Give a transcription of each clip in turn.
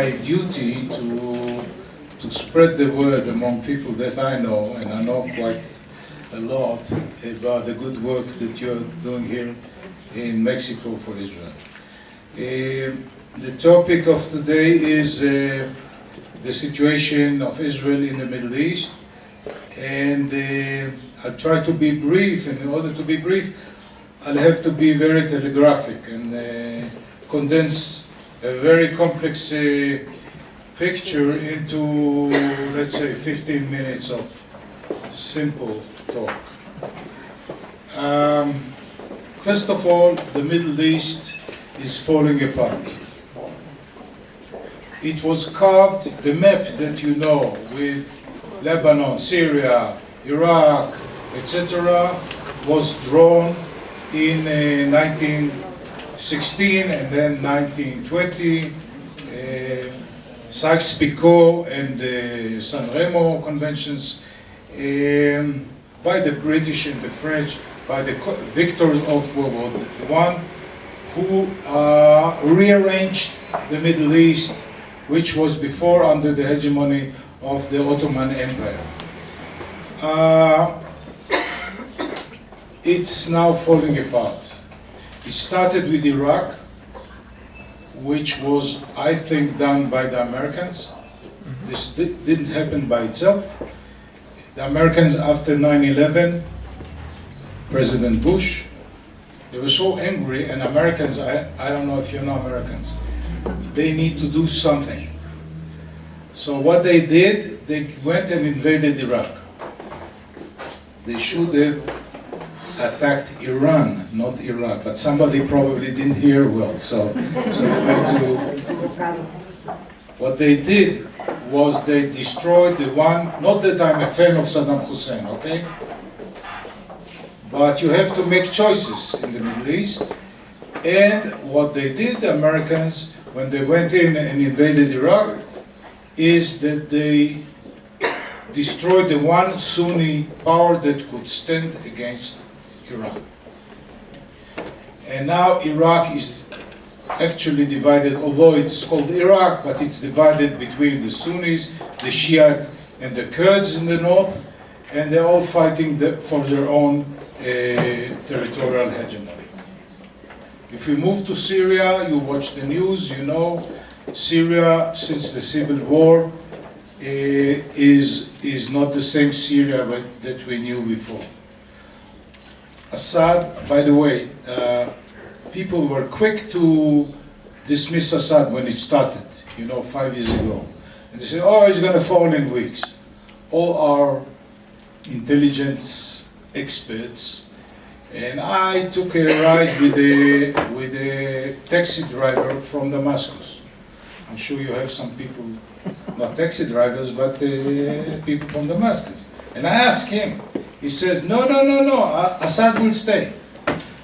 my duty to spread the word among people that I know, and I know quite a lot about the good work that you're doing here in Mexico for Israel. The topic of today is the situation of Israel in the Middle East, and I'll try to be brief. And in order to be brief, I'll have to be very telegraphic and condense a very complex picture into, let's say, 15 minutes of simple talk. First of all, the Middle East is falling apart. It was carved, the map that you know, with Lebanon, Syria, Iraq, etc., was drawn in 1916 and then 1920. Sykes-Picot and the San Remo conventions by the British and the French, by the victors of World War I, who rearranged the Middle East, which was before under the hegemony of the Ottoman Empire. It's now falling apart. It started with Iraq, which was, I think, done by the Americans. This didn't happen by itself. The Americans, after 9/11, President Bush, they were so angry, and Americans, I don't know if you know Americans, they need to do something. So what they did, they went and invaded Iraq. They should have attacked Iran, not Iraq, but somebody probably didn't hear well, so what they did was they destroyed the one, not that I'm a fan of Saddam Hussein, okay? But you have to make choices in the Middle East, and what they did, the Americans, when they went in and invaded Iraq, is that they destroyed the one Sunni power that could stand against Iran. And now Iraq is actually divided, although it's called Iraq, but it's divided between the Sunnis, the Shiite, and the Kurds in the north, and they're all fighting for their own territorial hegemony. If we move to Syria, you watch the news, you know, Syria, since the civil war, is not the same Syria that we knew before. Assad, by the way, people were quick to dismiss Assad when it started, 5 years ago. And they said, oh, he's going to fall in weeks. All our intelligence experts, and I took a ride with a taxi driver from Damascus. I'm sure you have some people, not taxi drivers, but people from Damascus. And I asked him, he said, no, Assad will stay.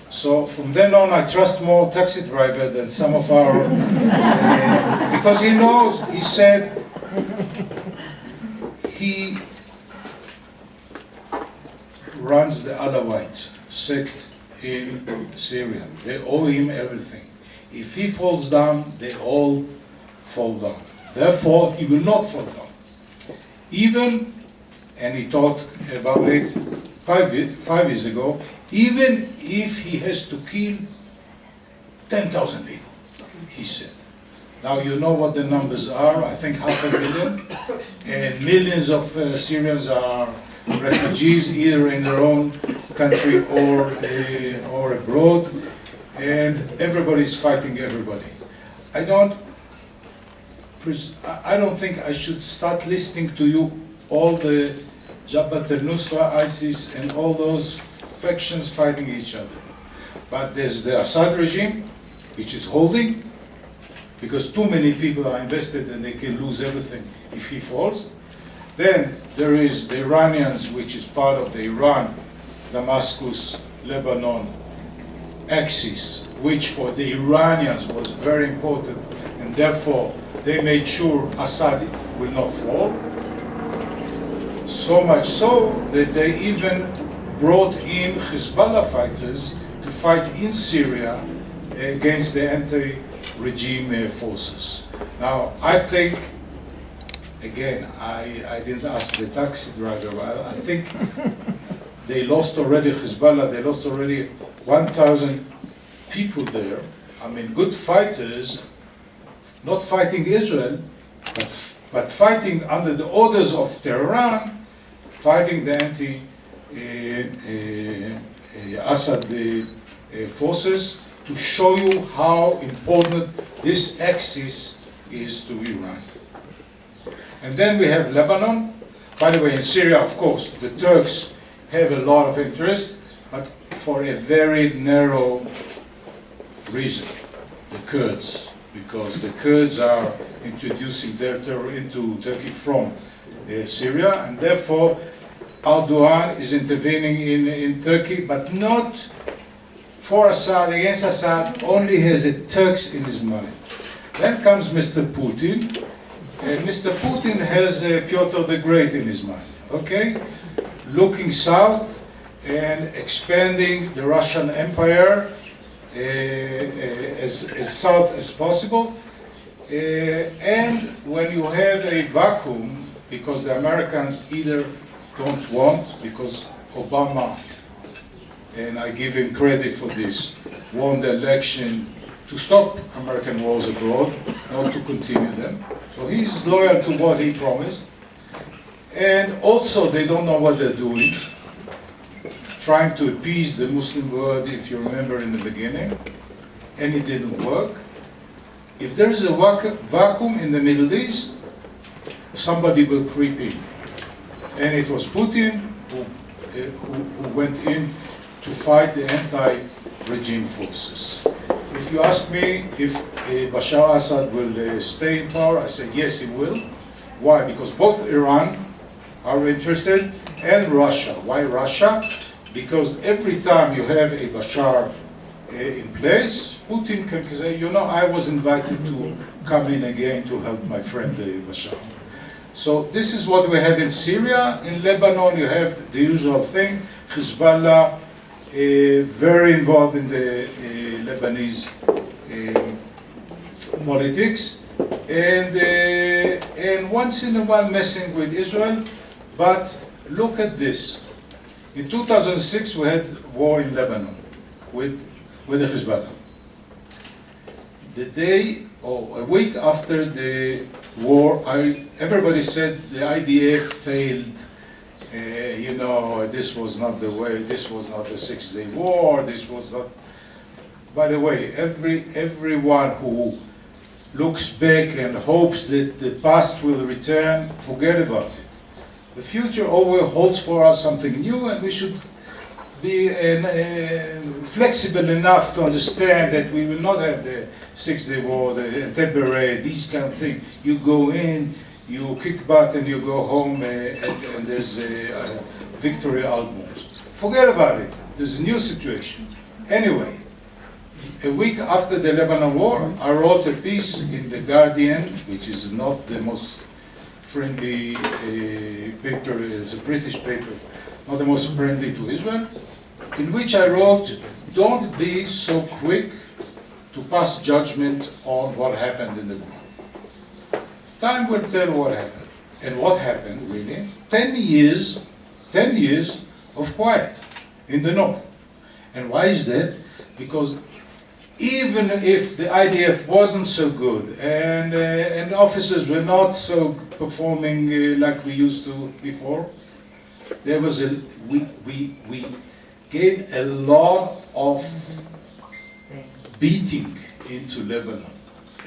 So from then on, I trust more taxi driver than some of our, because he knows, he said, he runs the Alawite sect in Syria. They owe him everything. If he falls down, they all fall down. Therefore, he will not fall down. Even, and he talked about it 5 years ago, even if he has to kill 10,000 people, he said. Now you know what the numbers are, I think 500,000, and millions of Syrians are refugees either in their own country or abroad, and everybody's fighting everybody. I don't think I should start listing to you all the Jabhat al-Nusra, ISIS, and all those factions fighting each other. But there's the Assad regime, which is holding, because too many people are invested and they can lose everything if he falls. Then there is the Iranians, which is part of the Iran, Damascus, Lebanon axis, which for the Iranians was very important, and therefore they made sure Assad will not fall. So much so that they even brought in Hezbollah fighters to fight in Syria against the regime forces. Now, I think, again, I didn't ask the taxi driver, but I think they lost already, Hezbollah, they lost already 1,000 people there. I mean, good fighters, not fighting Israel, but fighting under the orders of Tehran, fighting the anti-Assad forces, to show you how important this axis is to Iran. And then we have Lebanon. By the way, in Syria, of course, the Turks have a lot of interest, but for a very narrow reason, the Kurds, because the Kurds are introducing their terror into Turkey from Syria, and therefore Erdogan is intervening in Turkey, but not for Assad, against Assad, only has the Turks in his mind. Then comes Mr. Putin, and Mr. Putin has Piotr the Great in his mind, okay? Looking south and expanding the Russian Empire as south as possible. And when you have a vacuum, because the Americans either don't want, because Obama, and I give him credit for this, won the election to stop American wars abroad, not to continue them. So he's loyal to what he promised. And also they don't know what they're doing, trying to appease the Muslim world, if you remember in the beginning, and it didn't work. If there's a vacuum in the Middle East, somebody will creep in. And it was Putin who went in to fight the anti-regime forces. If you ask me if Bashar Assad will stay in power, I say yes, he will. Why? Because both Iran are interested and Russia. Why Russia? Because every time you have a Bashar in place, Putin can say, you know, I was invited to come in again to help my friend Bashar. So this is what we have in Syria. In Lebanon, you have the usual thing. Hezbollah, very involved in the Lebanese politics, and once in a while messing with Israel. But look at this. In 2006, we had war in Lebanon with the Hezbollah. The day, or a week after the war, everybody said the IDF failed. You know, this was not the way, this was not the Six-Day War, this was not... By the way, everyone who looks back and hopes that the past will return, forget about it. The future always holds for us something new, and we should be flexible enough to understand that we will not have the Six-Day War, the Entebbe, these kind of things. You go in, you kick butt, and you go home, and there's victory albums. Forget about it. There's a new situation. Anyway, a week after the Lebanon war, I wrote a piece in The Guardian, which is not the most friendly paper, it's a British paper, not the most friendly to Israel, in which I wrote, don't be so quick to pass judgment on what happened in the war. Time will tell what happened. And what happened, really? 10 years of quiet in the north. And why is that? Because even if the IDF wasn't so good and officers were not so performing like we used to before, there was we gave a lot of beating into Lebanon.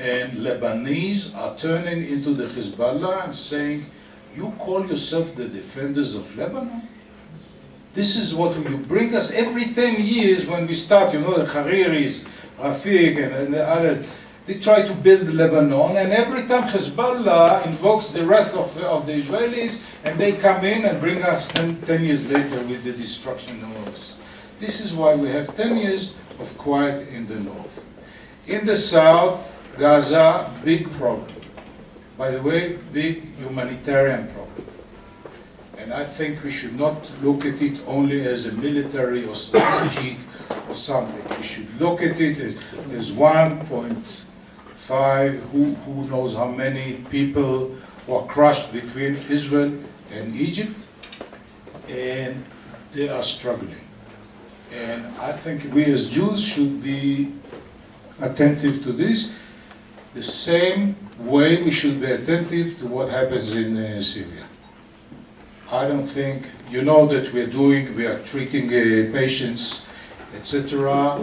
And Lebanese are turning into the Hezbollah and saying, you call yourself the defenders of Lebanon? This is what you bring us every 10 years when we start, you know, the Hariris, Rafik and the other, they try to build Lebanon, and every time Hezbollah invokes the wrath of the Israelis, and they come in and bring us 10 years later with the destruction of us. This is why we have 10 years of quiet in the north. In the south, Gaza, big problem. By the way, big humanitarian problem. And I think we should not look at it only as a military or strategic or something. We should look at it as 1.5 who knows how many people were crushed between Israel and Egypt, and they are struggling. And I think we as Jews should be attentive to this, the same way we should be attentive to what happens in Syria. I don't think, you know that we are treating patients, etc.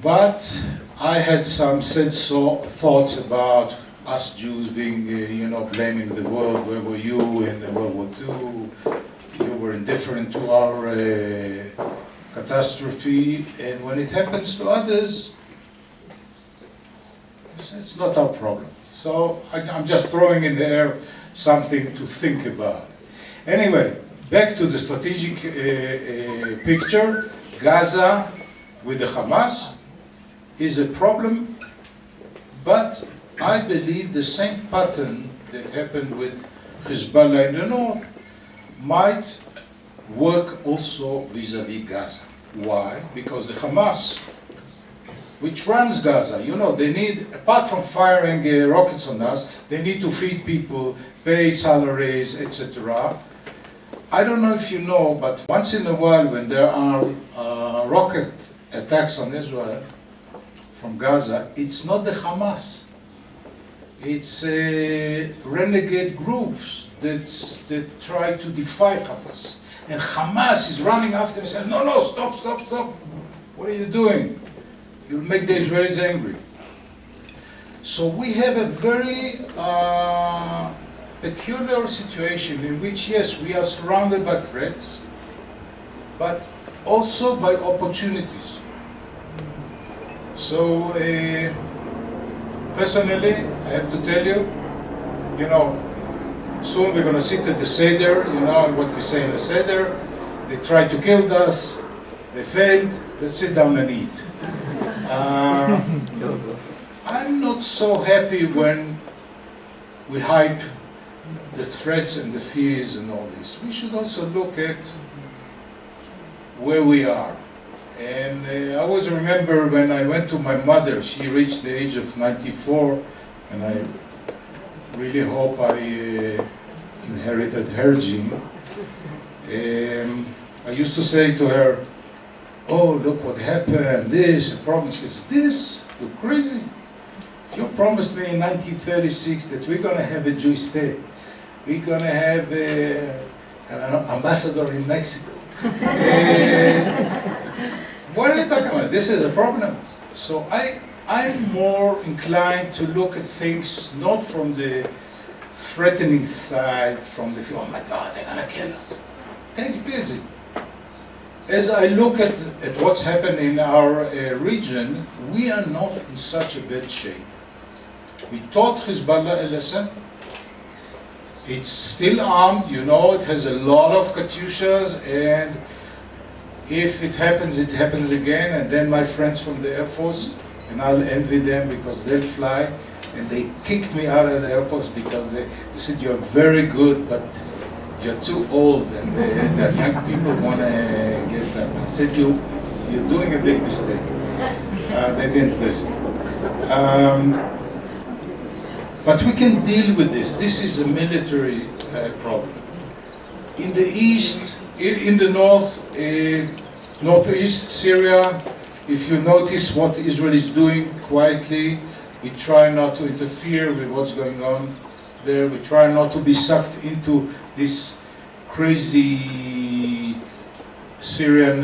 But I had some thoughts about us Jews being, blaming the world. Where were you in World War II? You were indifferent to our catastrophe. And when it happens to others, it's not our problem. So I'm just throwing in the air something to think about. Anyway, back to the strategic picture. Gaza with the Hamas is a problem, but I believe the same pattern that happened with Hezbollah in the north might work also vis-a-vis Gaza. Why? Because the Hamas, which runs Gaza, they need, apart from firing rockets on us, they need to feed people, pay salaries, etc. I don't know if you know, but once in a while when there are rocket attacks on Israel from Gaza, it's not the Hamas. It's renegade groups that try to defy Hamas. And Hamas is running after them and saying, no, stop. What are you doing? You'll make the Israelis angry. So we have a very peculiar situation in which, yes, we are surrounded by threats, but also by opportunities. So, personally, I have to tell you, soon we're going to sit at the Seder, what we say in the Seder. They tried to kill us, they failed, let's sit down and eat. I'm not so happy when we hype the threats and the fears and all this. We should also look at where we are. And I always remember when I went to my mother, she reached the age of 94, and I really hope I inherited her gene. I used to say to her, oh, look what happened, this, I promised this, you're crazy. If you promised me in 1936 that we're going to have a Jewish state, we're going to have an ambassador in Mexico. What are you talking about? This is a problem. So I'm more inclined to look at things not from the threatening side, from the, oh my God, they're going to kill us. Take it easy. As I look at what's happened in our region, we are not in such a bad shape. We taught Hezbollah a lesson. It's still armed, it has a lot of Katyushas, and if it happens again, and then my friends from the Air Force, and I'll envy them because they'll fly, and they kicked me out of the Air Force because they said, you're very good, but you're too old, and the young people want to get that. I said, you're doing a big mistake. They didn't listen. But we can deal with this. This is a military problem. In the east, in the northeast Syria, if you notice what Israel is doing quietly, we try not to interfere with what's going on there. We try not to be sucked into this crazy Syrian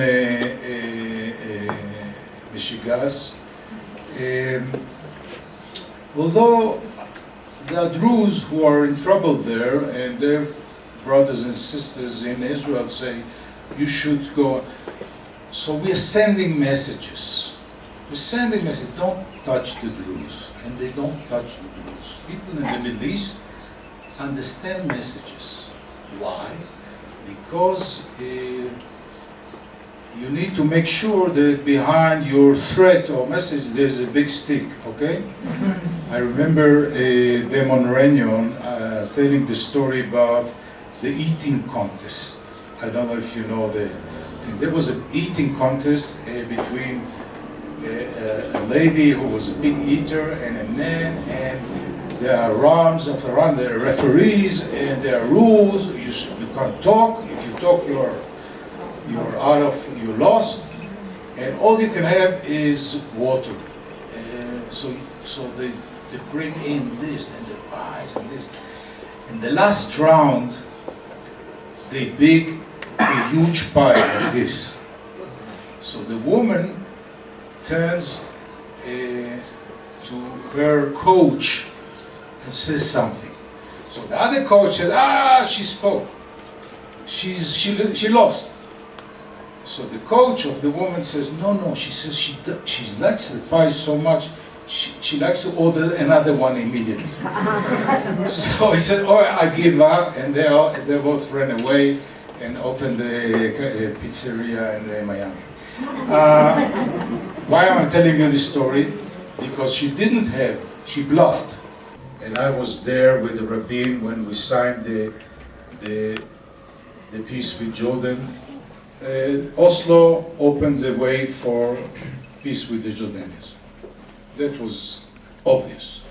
mishigas. Although there are Druze who are in trouble there, and their brothers and sisters in Israel say, you should go. So we're sending messages. We're sending messages, don't touch the Druze. And they don't touch the Druze. People in the Middle East understand messages. Why? Because you need to make sure that behind your threat or message there's a big stick, okay? I remember Damon Renyon telling the story about the eating contest. I don't know if you know there was an eating contest between a lady who was a big eater and a man, and there are rounds of around, there are referees, and there are rules. You can't talk. If you talk, you're lost, and all you can have is water. So they bring in this and the pies and this. In the last round, they bake a huge pie like this. So the woman turns to her coach and says something. So the other coach said, she spoke. She lost. So the coach of the woman says, no, she says she likes the pie so much, she likes to order another one immediately. So he said, I give up, and they both ran away and opened a pizzeria in Miami. Why am I telling you this story? Because she bluffed. And I was there with the rabbin when we signed the peace with Jordan. Oslo opened the way for peace with the Jordanians. That was obvious.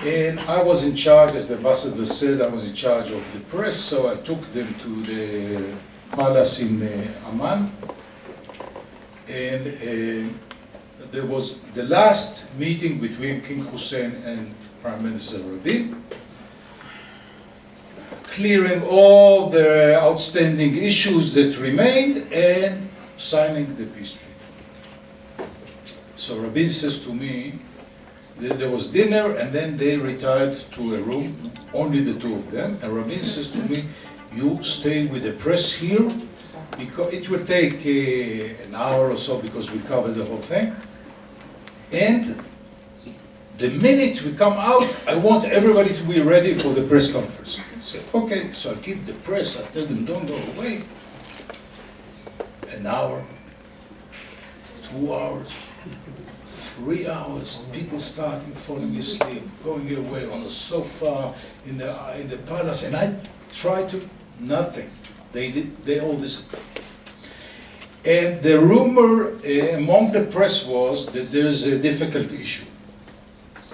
And I was in charge, as the ambassador said, I was in charge of the press, so I took them to the palace in Amman. And there was the last meeting between King Hussein and Prime Minister Rabin, clearing all the outstanding issues that remained and signing the peace treaty. So Rabin says to me, there was dinner and then they retired to a room, only the two of them, and Rabin says to me, you stay with the press here, because it will take an hour or so because we cover the whole thing. And the minute we come out, I want everybody to be ready for the press conference. I said, okay, so I keep the press, I tell them don't go away. An hour, 2 hours, 3 hours, people starting falling asleep, going away on the sofa, in the palace, and I tried to, nothing. They all disappeared. And the rumor among the press was that there's a difficult issue.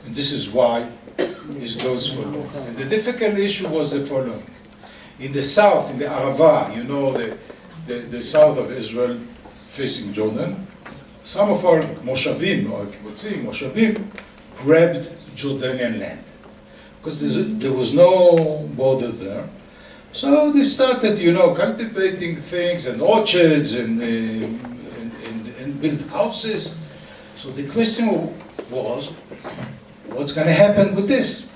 And this is why this goes for long. And the difficult issue was the following. In the south, in the Arava, you know, the south of Israel facing Jordan, some of our Moshavim, or Kibbutzim, Moshavim, grabbed Jordanian land. Because there was no border there. So they started, cultivating things and orchards and build houses. So the question was, what's going to happen with this?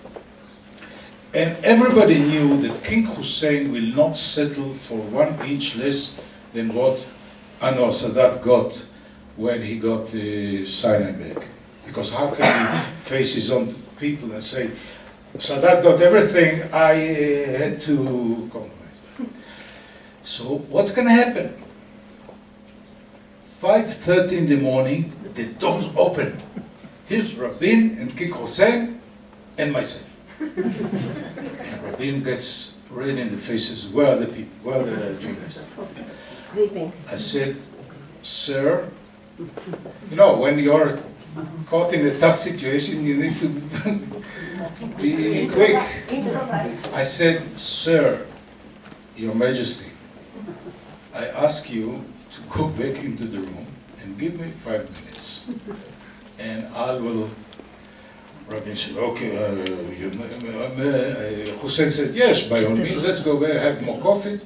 And everybody knew that King Hussein will not settle for 1 inch less than what Anwar Sadat got when he got Sinai back. Because how can he face his own people and say, Sadat got everything, I had to compromise. So what's going to happen? 5:30 in the morning, the doors open. Here's Rabin and King Hussein and myself. And Rabin gets red in the faces. Where are the people? Where are the Jews? I said, sir, when you're caught in a tough situation, you need to be quick. I said, sir, Your Majesty, I ask you to go back into the room and give me 5 minutes. And I will, Rabbi said, okay, Hussein said, yes, by all means, let's go back, have more coffee.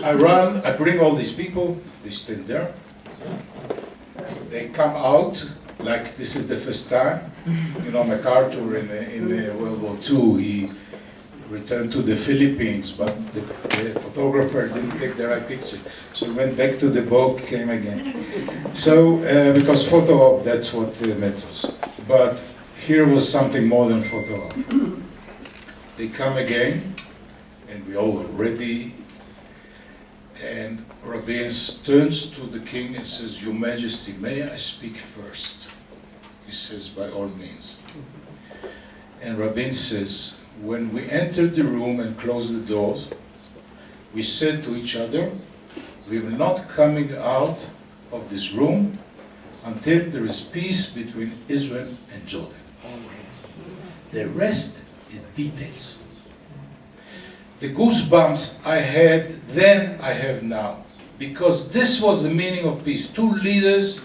I run, I bring all these people, they stand there. They come out like this is the first time. MacArthur in World War II, he returned to the Philippines, but the photographer didn't take the right picture. So he went back to the boat, came again. So, because photo op, that's what matters. But here was something more than photo op. They come again, and we all were ready. And Rabin turns to the king and says, Your Majesty, may I speak first? He says, by all means. And Rabin says, when we entered the room and closed the doors, we said to each other, we will not coming out of this room until there is peace between Israel and Jordan. The rest is details. The goosebumps I had then, I have now. Because this was the meaning of peace. Two leaders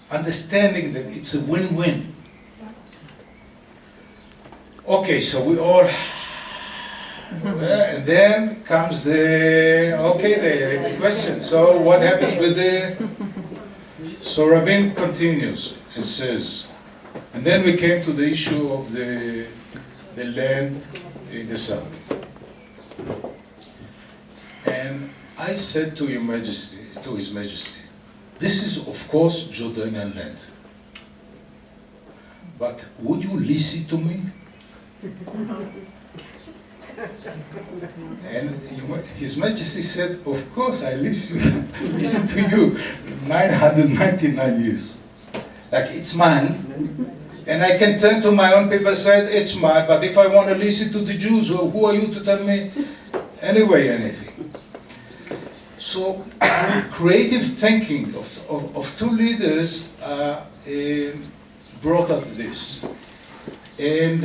understanding that it's a win-win. Okay, so we all... and then comes the question. So what happens with the... So Rabin continues and says, and then we came to the issue of the land in the south. And I said to Your Majesty, to His Majesty, this is of course Jordanian land. But would you listen to me? And His Majesty said, of course I listen, listen to you 999 years. Like it's mine. And I can turn to my own people and say, it's mine, but if I want to listen to the Jews, well, who are you to tell me anyway anything? So creative thinking of two leaders brought us this. And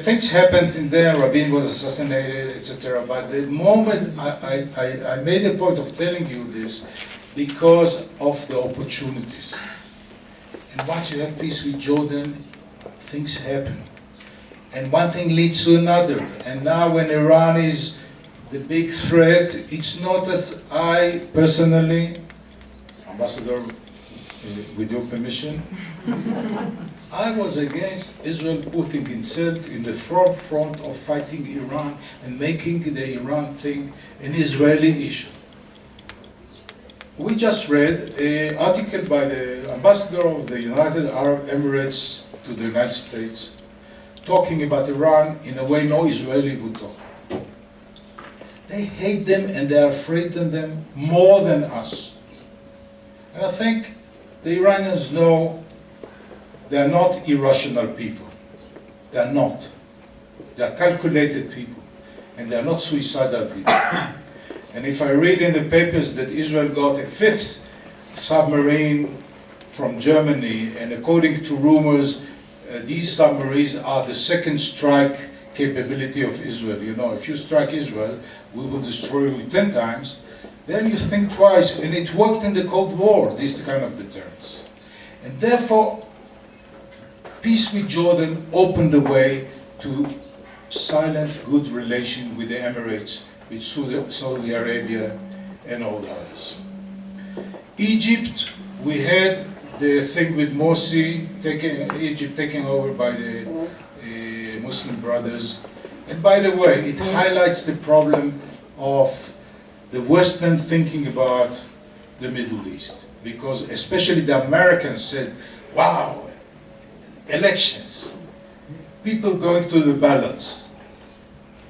things happened in there, Rabin was assassinated, etc. But the moment I made a point of telling you this because of the opportunities. And once you have peace with Jordan, things happen. And one thing leads to another. And now when Iran is the big threat, it's not as I personally, Ambassador, with your permission, I was against Israel putting itself in the forefront of fighting Iran and making the Iran thing an Israeli issue. We just read an article by the ambassador of the United Arab Emirates to the United States talking about Iran in a way no Israeli would talk. They hate them and they are afraid of them more than us. And I think the Iranians know they are not irrational people. They are not. They are calculated people. And they are not suicidal people. And if I read in the papers that Israel got a fifth submarine from Germany, and according to rumors, these submarines are the second strike capability of Israel. You know, if you strike Israel, we will destroy you 10 times. Then you think twice, and it worked in the Cold War, this kind of deterrence. And therefore, peace with Jordan opened the way to silent, good relation with the Emirates, with Saudi Arabia, and all the others. Egypt, we had the thing with Morsi, Egypt taken over by the Muslim Brothers. And by the way, it highlights the problem of the Western thinking about the Middle East. Because especially the Americans said, wow, elections, people going to the ballots.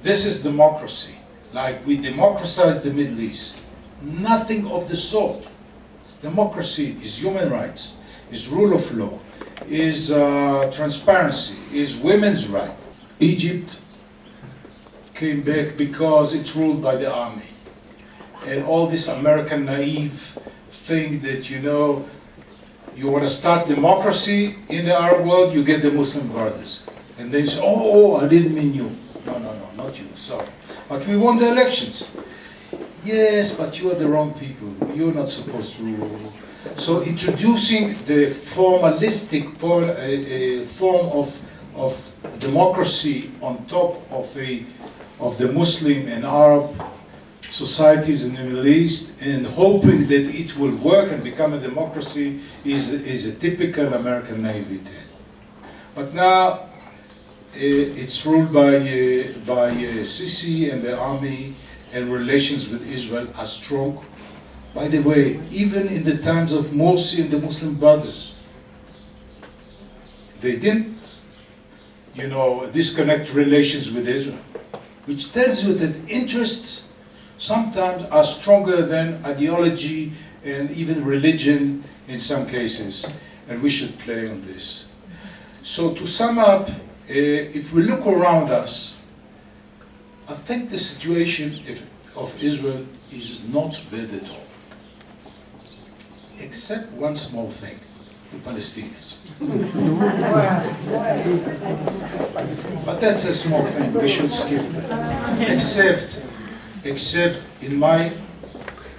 This is democracy. Like we democratized the Middle East. Nothing of the sort. Democracy is human rights, is rule of law, is transparency, is women's right. Egypt came back because it's ruled by the army. And all this American naive thing that, you know, you want to start democracy in the Arab world, you get the Muslim brothers. And they say, oh, I didn't mean you. No, not you, sorry. But we won the elections. Yes, but you are the wrong people. You're not supposed to rule. So introducing the formalistic form of democracy on top of the Muslim and Arab societies in the Middle East, and hoping that it will work and become a democracy is a typical American naivete. But now it's ruled by Sisi and the army, and relations with Israel are strong. By the way, even in the times of Morsi and the Muslim Brothers, they didn't, you know, disconnect relations with Israel, which tells you that interests sometimes are stronger than ideology and even religion in some cases, and we should play on this. So to sum up, if we look around us, I think the situation of Israel is not bad at all. except one small thing, the Palestinians. But that's a small thing, we should skip that. Except in my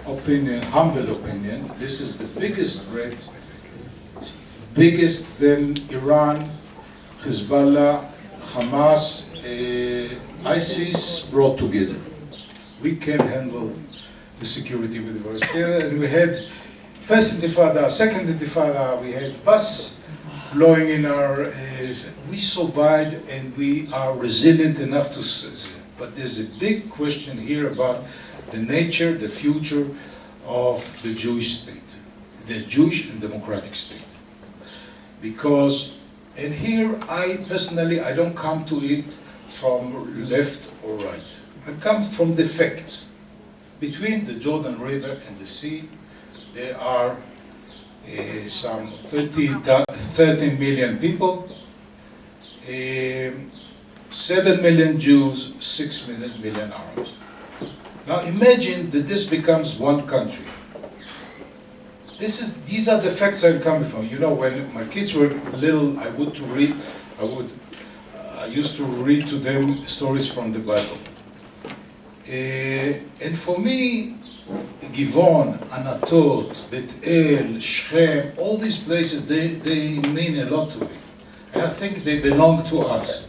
opinion, humble opinion, this is the biggest threat, biggest than Iran, Hezbollah, Hamas, ISIS brought together. We can handle the security with the Palestinians. And we had first intifada, second intifada, we had bus blowing in our, we survived and we are resilient enough to, but there's a big question here about the nature, the future of the Jewish state, the Jewish and democratic state. Because, and here I personally, I don't come to it from left or right. I come from the fact. Between the Jordan River and the sea, there are some 13 million people, 7 million Jews, 6 million Arabs. Now imagine that this becomes one country. These are the facts I'm coming from. You know, when my kids were little, I used to read to them stories from the Bible. And for me, Givon, Anatot, Bet El, Shechem, all these places, they mean a lot to me. And I think they belong to us.